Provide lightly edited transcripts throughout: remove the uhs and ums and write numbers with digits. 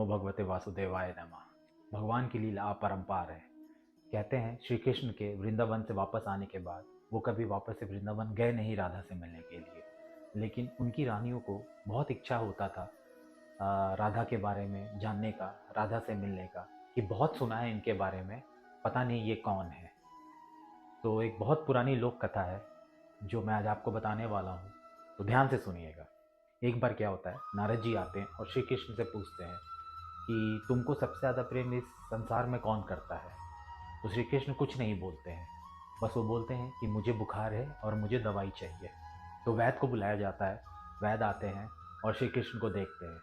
भगवते वासुदेवाय नमः। भगवान की लीला अपरंपार है। कहते हैं श्री कृष्ण के वृंदावन से वापस आने के बाद वो कभी वापस से वृंदावन गए नहीं राधा से मिलने के लिए, लेकिन उनकी रानियों को बहुत इच्छा होता था राधा के बारे में जानने का, राधा से मिलने का, कि बहुत सुना है इनके बारे में, पता नहीं ये कौन है। तो एक बहुत पुरानी लोक कथा है जो मैं आज आपको बताने वाला हूँ, तो ध्यान से सुनिएगा। एक बार क्या होता है, नारद जी आते हैं और श्री कृष्ण से पूछते हैं कि तुमको सबसे ज़्यादा प्रेम इस संसार में कौन करता है। तो श्री कृष्ण कुछ नहीं बोलते हैं, बस वो बोलते हैं कि मुझे बुखार है और मुझे दवाई चाहिए। तो वैद्य को बुलाया जाता है। वैद्य आते हैं और श्री कृष्ण को देखते हैं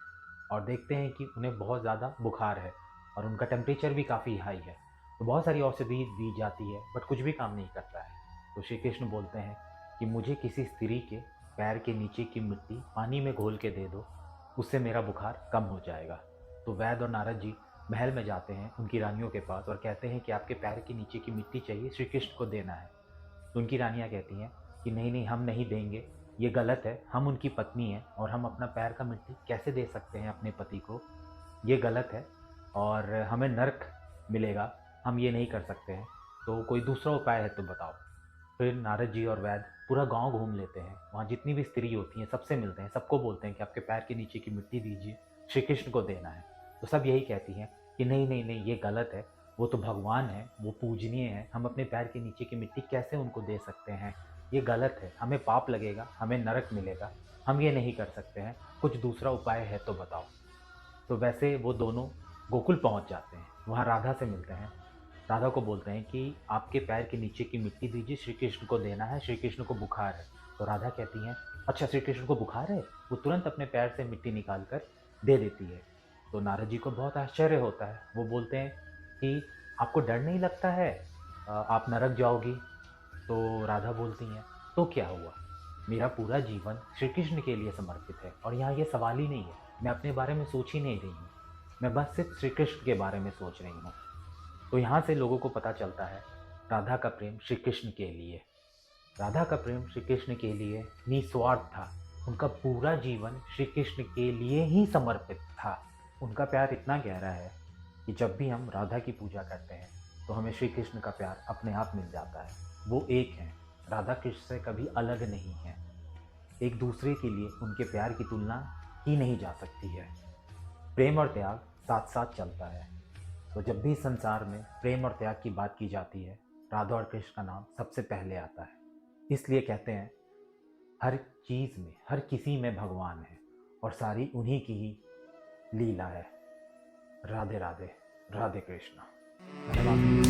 और देखते हैं कि उन्हें बहुत ज़्यादा बुखार है और उनका टेम्परेचर भी काफ़ी हाई है। तो बहुत सारी औषधि दी जाती है बट कुछ भी काम नहीं करता है। तो श्री कृष्ण बोलते हैं कि मुझे किसी स्त्री के पैर के नीचे की मिट्टी पानी में घोल के दे दो, उससे मेरा बुखार कम हो जाएगा। तो वैद्य और नारद जी महल में जाते हैं उनकी रानियों के पास और कहते हैं कि आपके पैर के नीचे की मिट्टी चाहिए, श्री कृष्ण को देना है। तो उनकी रानियाँ कहती हैं कि नहीं नहीं, हम नहीं देंगे, ये गलत है, हम उनकी पत्नी हैं और हम अपना पैर का मिट्टी कैसे दे सकते हैं अपने पति को, ये गलत है और हमें नरक मिलेगा, हम ये नहीं कर सकते हैं, तो कोई दूसरा उपाय है तो बताओ। फिर नारद जी और वैद्य पूरा गांव घूम लेते हैं, वहाँ जितनी भी स्त्री होती हैं सबसे मिलते हैं, सबको बोलते हैं कि आपके पैर के नीचे की मिट्टी दीजिए, श्री कृष्ण को देना है। तो सब यही कहती हैं कि नहीं नहीं नहीं, ये गलत है, वो तो भगवान है, वो पूजनीय है, हम अपने पैर के नीचे की मिट्टी कैसे उनको दे सकते हैं, ये गलत है, हमें पाप लगेगा, हमें नरक मिलेगा, हम ये नहीं कर सकते हैं, कुछ दूसरा उपाय है तो बताओ। तो वैसे वो दोनों गोकुल पहुंच जाते हैं, वहाँ राधा से मिलते हैं। राधा को बोलते हैं कि आपके पैर के नीचे की मिट्टी दीजिए, श्री कृष्ण को देना है, श्री कृष्ण को बुखार है। तो राधा कहती हैं अच्छा श्री कृष्ण को बुखार है, वो तुरंत अपने पैर से मिट्टी निकाल कर दे देती है। तो नारद जी को बहुत आश्चर्य होता है, वो बोलते हैं कि आपको डर नहीं लगता है आप नरक जाओगी। तो राधा बोलती हैं तो क्या हुआ, मेरा पूरा जीवन श्री कृष्ण के लिए समर्पित है और यहाँ ये सवाल ही नहीं है, मैं अपने बारे में सोच ही नहीं रही हूँ, मैं बस सिर्फ श्री कृष्ण के बारे में सोच रही हूँ। तो यहाँ से लोगों को पता चलता है राधा का प्रेम श्री कृष्ण के लिए। राधा का प्रेम श्री कृष्ण के लिए निस्वार्थ था, उनका पूरा जीवन श्री कृष्ण के लिए ही समर्पित था। उनका प्यार इतना गहरा है कि जब भी हम राधा की पूजा करते हैं तो हमें श्री कृष्ण का प्यार अपने आप मिल जाता है। वो एक हैं, राधा कृष्ण से कभी अलग नहीं है, एक दूसरे के लिए उनके प्यार की तुलना की नहीं जा सकती है। प्रेम और त्याग साथ साथ चलता है। तो जब भी संसार में प्रेम और त्याग की बात की जाती है, राधा और कृष्ण का नाम सबसे पहले आता है। इसलिए कहते हैं हर चीज़ में, हर किसी में भगवान है और सारी उन्हीं की ही लीला है। राधे राधे, राधे कृष्णा। धन्यवाद।